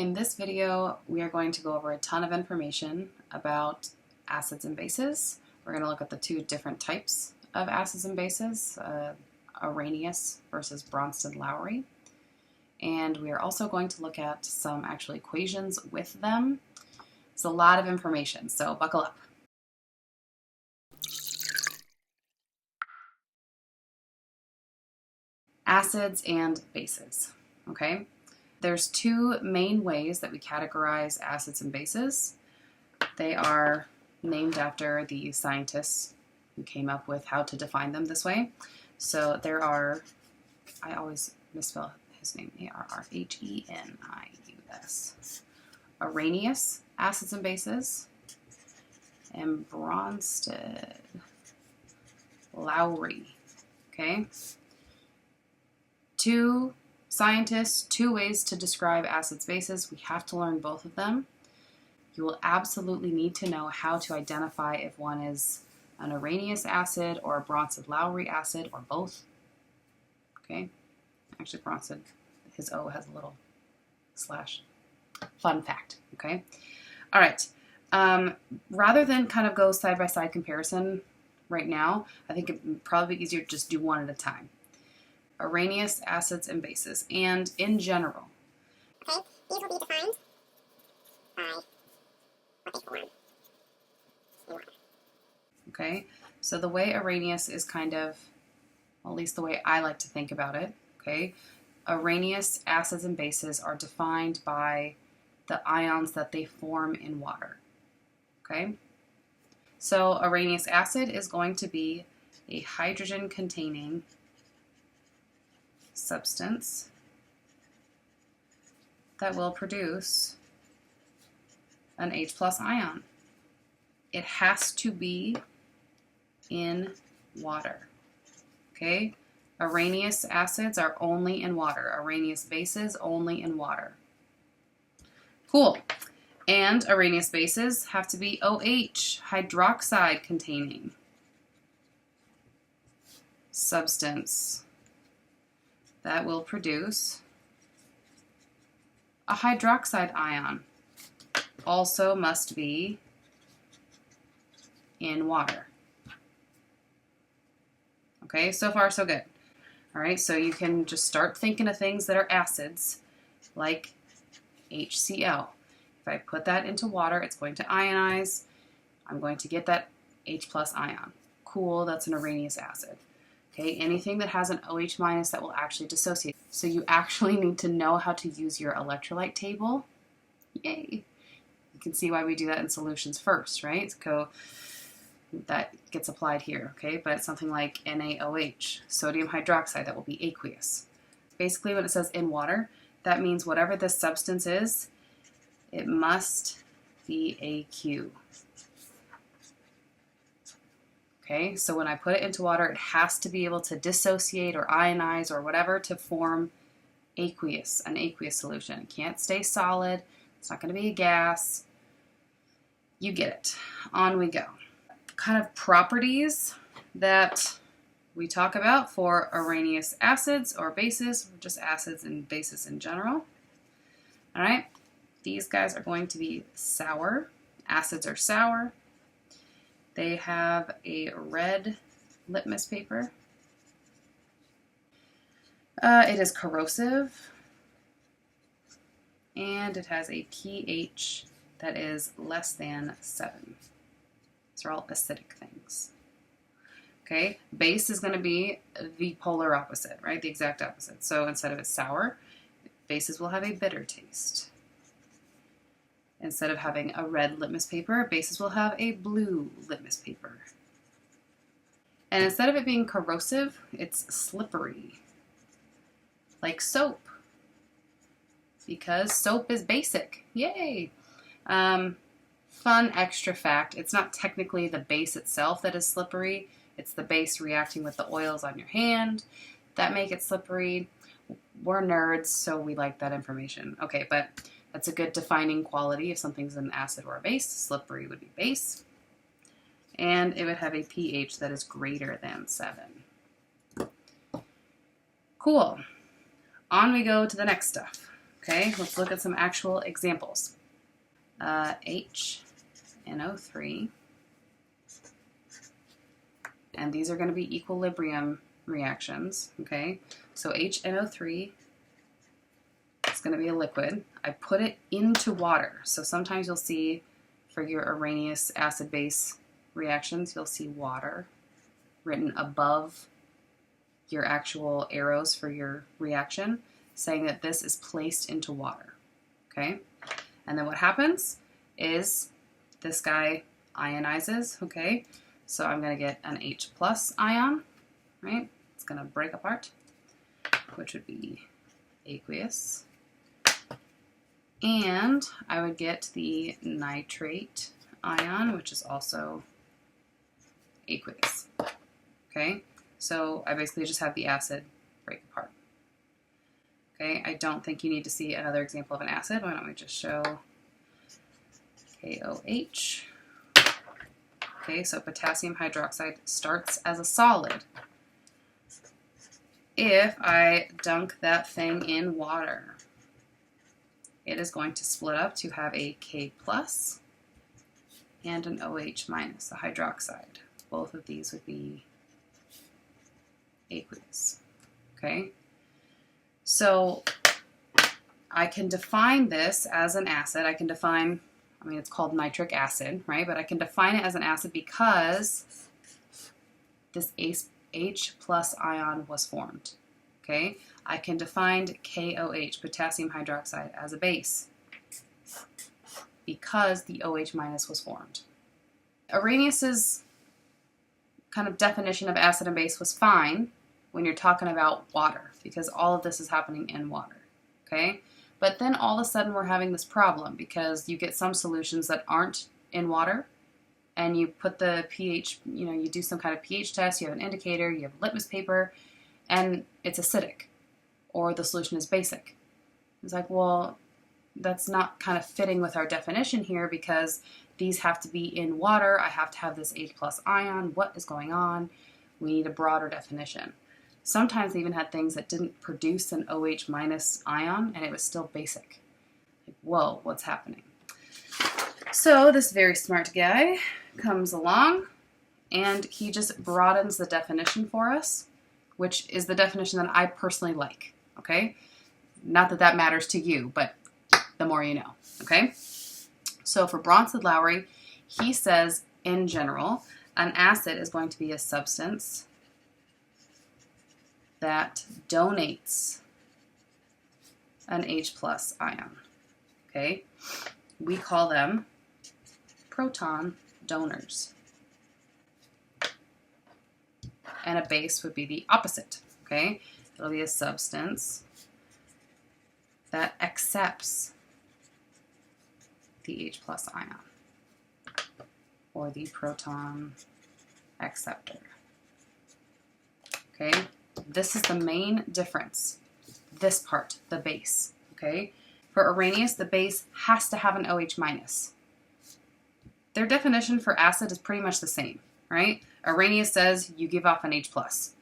In this video, we are going to go over a ton of information about acids and bases. We're going to look at the two different types of acids and bases, Arrhenius versus Bronsted-Lowry. And we are also going to look at some actual equations with them. It's a lot of information, so buckle up. Acids and bases, okay? There's two main ways that we categorize acids and bases. They are named after the scientists who came up with how to define them this way. So there are, I always misspell his name, Arrhenius. Arrhenius acids and bases, and Bronsted-Lowry, okay? Two scientists, two ways to describe acids, bases. We have to learn both of them. You will absolutely need to know how to identify if one is an Arrhenius acid or a Bronsted-Lowry acid or both. Okay? Actually, Bronsted, his O has a little slash. Fun fact. Okay? All right. Rather than kind of go side-by-side comparison right now, I think it would probably be easier to just do one at a time. Arrhenius acids and bases, and in general. Okay, these will be defined by what they form in water. Okay, so the way Arrhenius is kind of, well, at least the way I like to think about it, okay, Arrhenius acids and bases are defined by the ions that they form in water. Okay, so Arrhenius acid is going to be a hydrogen-containing substance that will produce an H+ ion. It has to be in water. Okay? Arrhenius acids are only in water. Arrhenius bases only in water. Cool. And Arrhenius bases have to be OH, hydroxide containing substance that will produce a hydroxide ion. Also must be in water. Okay, so far so good. All right, so you can just start thinking of things that are acids, like HCl. If I put that into water, it's going to ionize. I'm going to get that H+ ion. Cool, that's an Arrhenius acid. Okay, anything that has an OH- that will actually dissociate. So you actually need to know how to use your electrolyte table. Yay! You can see why we do that in solutions first, right? So that gets applied here, okay? But it's something like NaOH, sodium hydroxide, that will be aqueous. Basically, when it says in water, that means whatever this substance is, it must be aqueous. Okay, so when I put it into water, it has to be able to dissociate or ionize or whatever to form aqueous, an aqueous solution. It can't stay solid. It's not going to be a gas. You get it. On we go. Kind of properties that we talk about for Arrhenius acids or bases, or just acids and bases in general. All right, these guys are going to be sour. Acids are sour. They have a red litmus paper. It is corrosive, and it has a pH that is less than 7. These are all acidic things. Okay, base is going to be the polar opposite, right? The exact opposite. So instead of it sour, bases will have a bitter taste. Instead of having a red litmus paper, bases will have a blue litmus paper. And instead of it being corrosive, it's slippery, like soap, because soap is basic. Yay! Fun extra fact, it's not technically the base itself that is slippery, it's the base reacting with the oils on your hand that make it slippery. We're nerds, so we like that information. Okay, but that's a good defining quality. If something's an acid or a base, slippery would be base. And it would have a pH that is greater than 7. Cool. On we go to the next stuff. Okay, let's look at some actual examples. HNO3, and these are going to be equilibrium reactions, okay? So HNO3 is going to be a liquid. I put it into water. So sometimes you'll see for your Arrhenius acid-base reactions, you'll see water written above your actual arrows for your reaction, saying that this is placed into water, okay? And then what happens is this guy ionizes, okay? So I'm going to get an H plus ion, right? It's going to break apart, which would be aqueous. And I would get the nitrate ion, which is also aqueous, okay? So I basically just have the acid break apart. Okay, I don't think you need to see another example of an acid. Why don't we just show KOH. Okay, so potassium hydroxide starts as a solid. If I dunk that thing in water, it is going to split up to have a K plus and an OH minus, a hydroxide. Both of these would be aqueous. Okay, so I can define this as an acid. I can define, I mean, it's called nitric acid, right? But I can define it as an acid because this H plus ion was formed. Okay, I can define KOH, potassium hydroxide, as a base because the OH minus was formed. Arrhenius's kind of definition of acid and base was fine when you're talking about water, because all of this is happening in water, okay? But then all of a sudden we're having this problem because you get some solutions that aren't in water, and you put the pH, you do some kind of pH test, you have an indicator, you have litmus paper, and it's acidic, or the solution is basic. It's like, well, that's not kind of fitting with our definition here because these have to be in water. I have to have this H plus ion. What is going on? We need a broader definition. Sometimes they even had things that didn't produce an OH minus ion, and it was still basic. Like, whoa, what's happening? So this very smart guy comes along, and he just broadens the definition for us, which is the definition that I personally like, okay? Not that that matters to you, but the more you know, okay? So for Bronsted-Lowry, he says, in general, an acid is going to be a substance that donates an H plus ion, okay? We call them proton donors. And a base would be the opposite, okay? It'll be a substance that accepts the H plus ion, or the proton acceptor, okay? This is the main difference, this part, the base, okay? For Arrhenius, the base has to have an OH minus. Their definition for acid is pretty much the same, right? Arrhenius says you give off an H plus.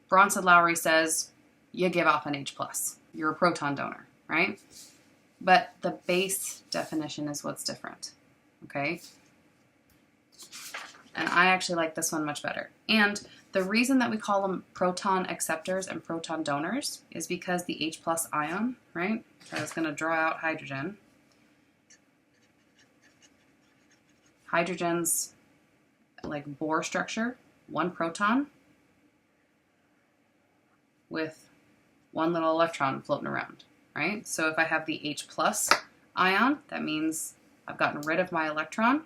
Bronsted-Lowry says you give off an H plus. You're a proton donor, right? But the base definition is what's different, okay? And I actually like this one much better. And the reason that we call them proton acceptors and proton donors is because the H plus ion, right? I was going to draw out hydrogen. Hydrogen's like Bohr structure, one proton with one little electron floating around, right? So if I have the H plus ion, that means I've gotten rid of my electron.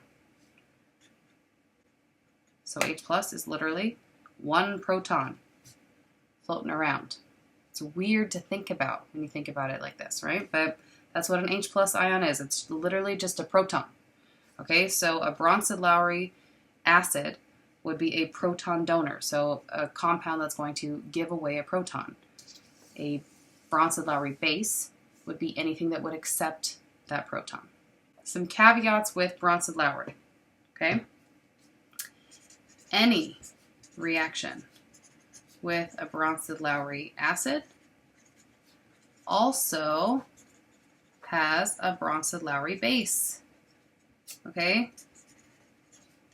So H plus is literally one proton floating around. It's weird to think about when you think about it like this, right? But that's what an H plus ion is. It's literally just a proton. Okay, so a Bronsted-Lowry acid would be a proton donor, so a compound that's going to give away a proton. A Bronsted-Lowry base would be anything that would accept that proton. Some caveats with Bronsted-Lowry, okay? Any reaction with a Bronsted-Lowry acid also has a Bronsted-Lowry base. Okay?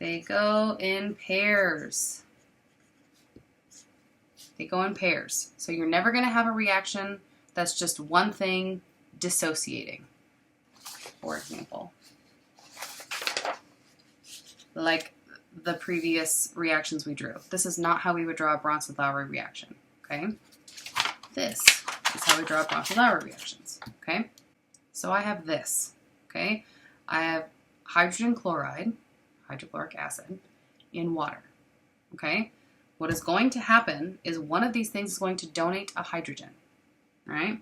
They go in pairs. They go in pairs. So you're never going to have a reaction that's just one thing dissociating, for example. Like the previous reactions we drew. This is not how we would draw a Bronsted-Lowry reaction, okay? This is how we draw Bronsted-Lowry reactions, okay? So I have this, okay? I have hydrogen chloride, hydrochloric acid, in water, okay? What is going to happen is one of these things is going to donate a hydrogen, right?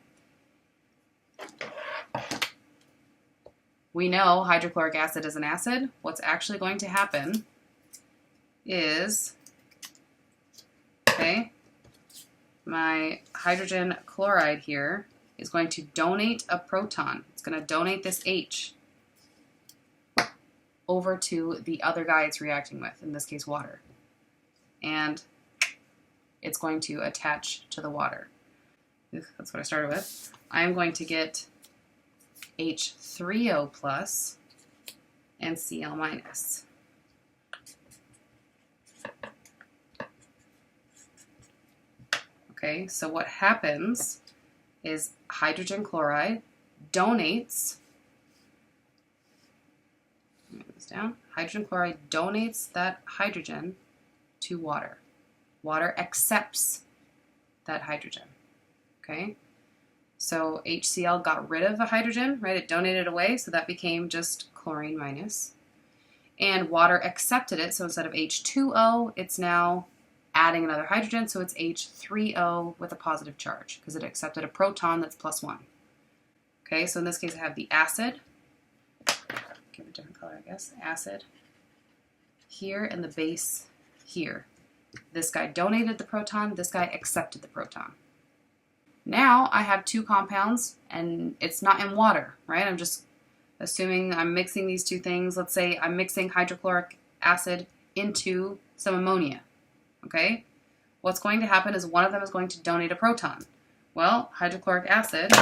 We know hydrochloric acid is an acid. What's actually going to happen is, okay, my hydrogen chloride here is going to donate a proton. It's going to donate this H over to the other guy it's reacting with, in this case water. And it's going to attach to the water. That's what I started with. I'm going to get H3O plus and Cl minus. Okay, so what happens is hydrogen chloride donates, write this down, hydrogen chloride donates that hydrogen to water. Water accepts that hydrogen, okay? So HCl got rid of the hydrogen, right? It donated away, so that became just chlorine minus. And water accepted it, so instead of H2O, it's now adding another hydrogen, so it's H3O with a positive charge, because it accepted a proton that's +1. Okay, so in this case I have the acid, give it a different color I guess, acid here and the base here. This guy donated the proton, this guy accepted the proton. Now I have two compounds and it's not in water, right? I'm just assuming I'm mixing these two things. Let's say I'm mixing hydrochloric acid into some ammonia, okay? What's going to happen is one of them is going to donate a proton. Well, hydrochloric acid,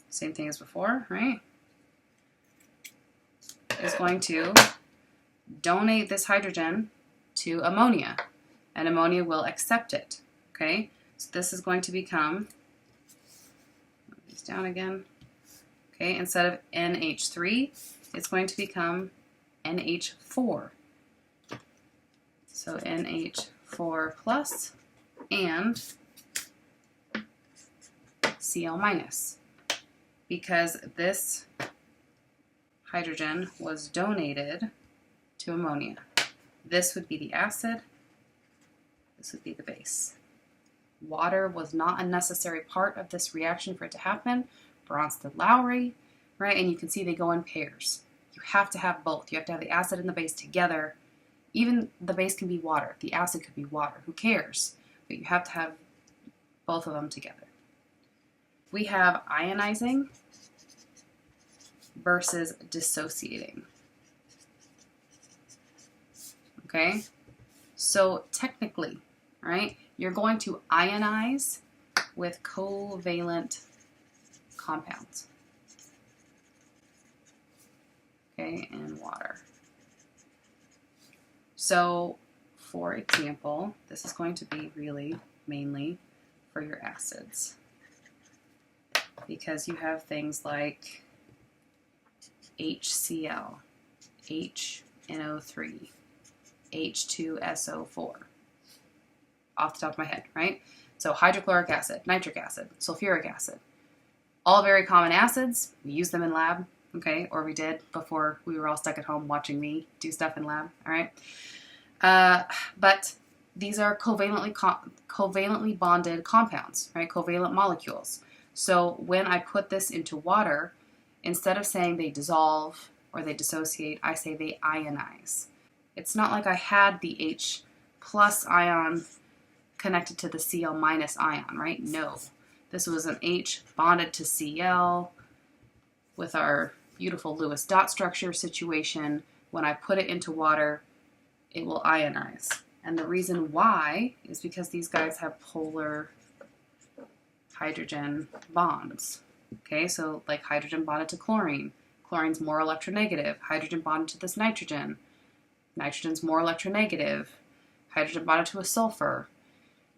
same thing as before, right? Is going to donate this hydrogen to ammonia, and ammonia will accept it, okay? So this is going to become, put these down again, okay, instead of NH3, it's going to become NH4. So NH4 plus and Cl minus, because this hydrogen was donated to ammonia. This would be the acid, this would be the base. Water was not a necessary part of this reaction for it to happen. Bronsted-Lowry, right? And you can see they go in pairs. You have to have both. You have to have the acid and the base together. Even the base can be water. The acid could be water. Who cares? But you have to have both of them together. We have ionizing versus dissociating. Okay? So technically, right, you're going to ionize with covalent compounds. Okay, and water. So, for example, this is going to be really mainly for your acids, because you have things like HCl, HNO3, H2SO4, off the top of my head, right? So hydrochloric acid, nitric acid, sulfuric acid, all very common acids. We use them in lab, okay? Or we did before we were all stuck at home watching me do stuff in lab, all right? But these are covalently bonded compounds, right? Covalent molecules. So when I put this into water, instead of saying they dissolve or they dissociate, I say they ionize. It's not like I had the H plus ion connected to the Cl minus ion, right? No. This was an H bonded to Cl with our beautiful Lewis dot structure situation. When I put it into water, it will ionize. And the reason why is because these guys have polar hydrogen bonds. Okay, so like hydrogen bonded to chlorine. Chlorine's more electronegative. Hydrogen bonded to this nitrogen. Nitrogen's more electronegative. Hydrogen bonded to a sulfur.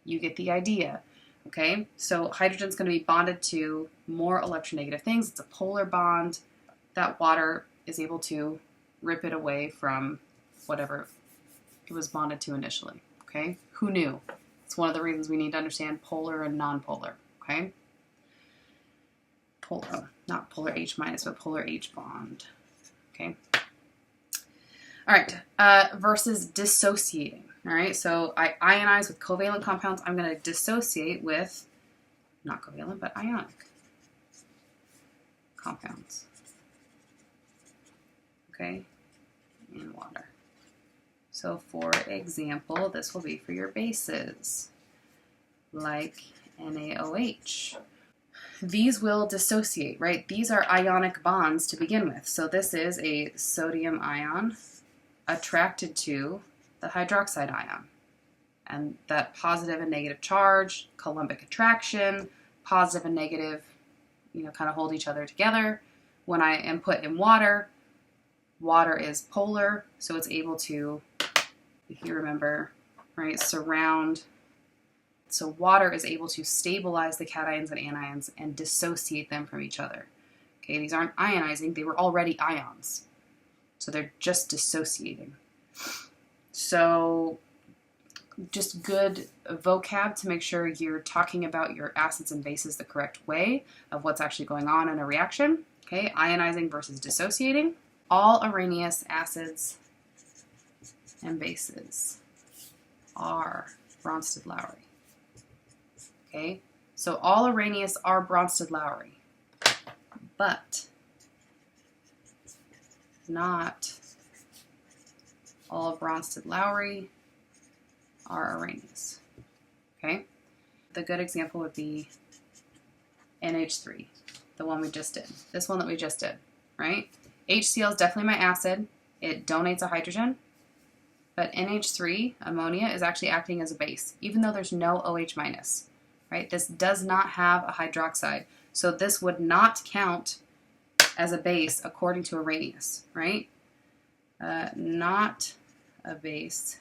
You get the idea. Okay, so hydrogen's going to be bonded to more electronegative things. It's a polar bond. That water is able to rip it away from whatever it was bonded to initially. Okay, who knew? It's one of the reasons we need to understand polar and nonpolar. Okay, not polar H minus, but polar H bond. Okay. All right, versus dissociating. All right, so I ionize with covalent compounds. I'm going to dissociate with, not covalent, but ionic compounds. Okay, in water. So for example, this will be for your bases, like NaOH. These will dissociate, right? These are ionic bonds to begin with. So this is a sodium ion attracted to the hydroxide ion. And that positive and negative charge, Coulombic attraction, positive and negative, kind of hold each other together. When I am put in water, water is polar, so it's able to, if you remember, right, surround. So water is able to stabilize the cations and anions and dissociate them from each other. Okay, these aren't ionizing, they were already ions. So they're just dissociating. So just good vocab to make sure you're talking about your acids and bases the correct way of what's actually going on in a reaction. Okay, ionizing versus dissociating. All Arrhenius acids and bases are Bronsted-Lowry. Okay, so all Arrhenius are Bronsted-Lowry, but not all Bronsted-Lowry are Arrhenius. Okay, the good example would be NH3, the one we just did. This one that we just did, right? HCl is definitely my acid. It donates a hydrogen. But NH3, ammonia, is actually acting as a base, even though there's no OH minus, right? This does not have a hydroxide. So this would not count as a base according to Arrhenius, right? Not a base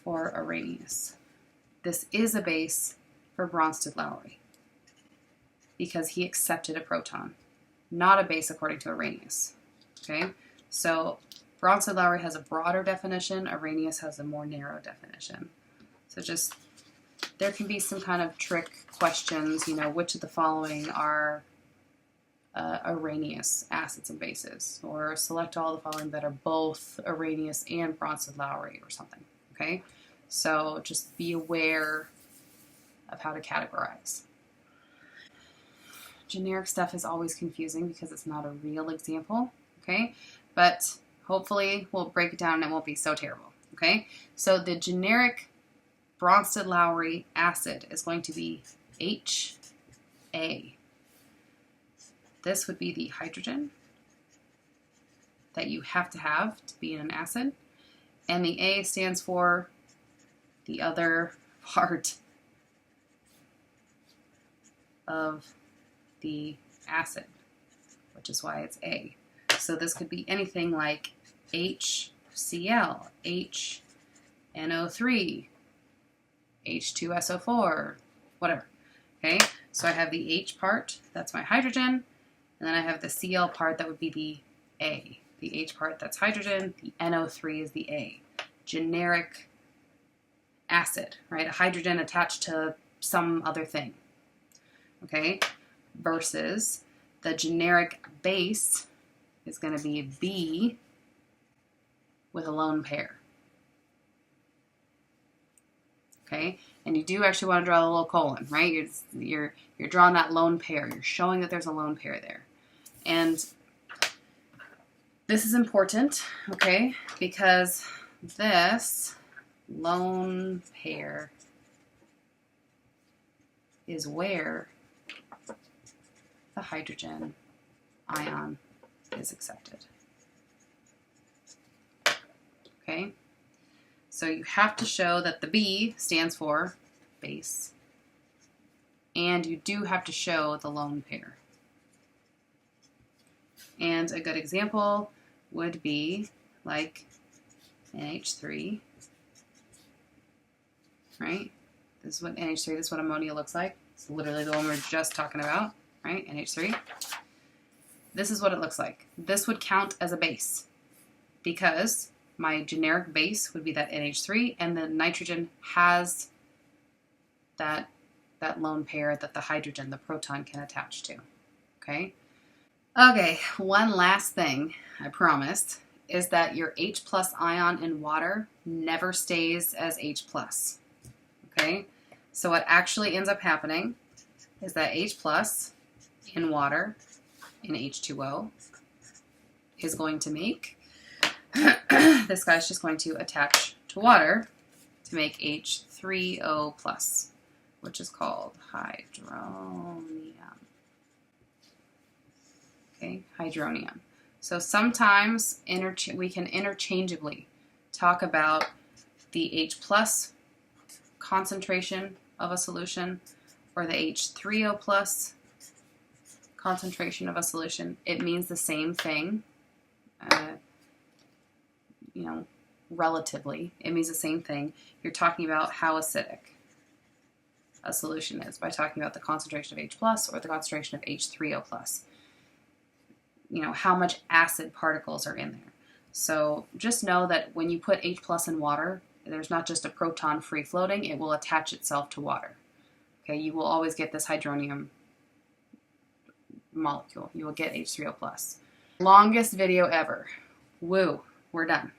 for Arrhenius. This is a base for Bronsted-Lowry because he accepted a proton. Not a base according to Arrhenius, okay? So Bronsted-Lowry has a broader definition, Arrhenius has a more narrow definition. So just, there can be some kind of trick questions, which of the following are Arrhenius acids and bases, or select all the following that are both Arrhenius and Bronsted-Lowry or something, okay? So just be aware of how to categorize. Generic stuff is always confusing because it's not a real example, okay? But hopefully we'll break it down and it won't be so terrible, okay? So the generic Bronsted-Lowry acid is going to be HA. This would be the hydrogen that you have to be in an acid. And the A stands for the other part of the acid, which is why it's A. So this could be anything like HCl, HNO3, H2SO4, whatever. Okay, so I have the H part, that's my hydrogen, and then I have the Cl part, that would be the A. The H part, that's hydrogen, the NO3 is the A. Generic acid, right? A hydrogen attached to some other thing. Okay, versus the generic base is going to be B with a lone pair. Okay, and you do actually want to draw a little colon, right? You're drawing that lone pair. You're showing that there's a lone pair there. And this is important, okay, because this lone pair is where the hydrogen ion is accepted. Okay, so you have to show that the B stands for base and you do have to show the lone pair. And a good example would be like NH3, right? This is what NH3, this is what ammonia looks like. It's literally the one we were just talking about, right? NH3. This is what it looks like. This would count as a base because my generic base would be that NH3, and the nitrogen has that lone pair that the hydrogen, the proton, can attach to, okay? Okay, one last thing I promised is that your H plus ion in water never stays as H plus, okay? So what actually ends up happening is that H plus in water, in H2O, is going to make, this guy's just going to attach to water to make H3O plus, which is called hydronium. Okay, hydronium. So sometimes we can interchangeably talk about the H plus concentration of a solution or the H3O plus concentration of a solution. It means the same thing, relatively. It means the same thing. You're talking about how acidic a solution is by talking about the concentration of H plus or the concentration of H3O plus. How much acid particles are in there. So just know that when you put H plus in water, there's not just a proton free floating, it will attach itself to water. Okay, you will always get this hydronium molecule. You will get H3O plus. Longest video ever. Woo, we're done.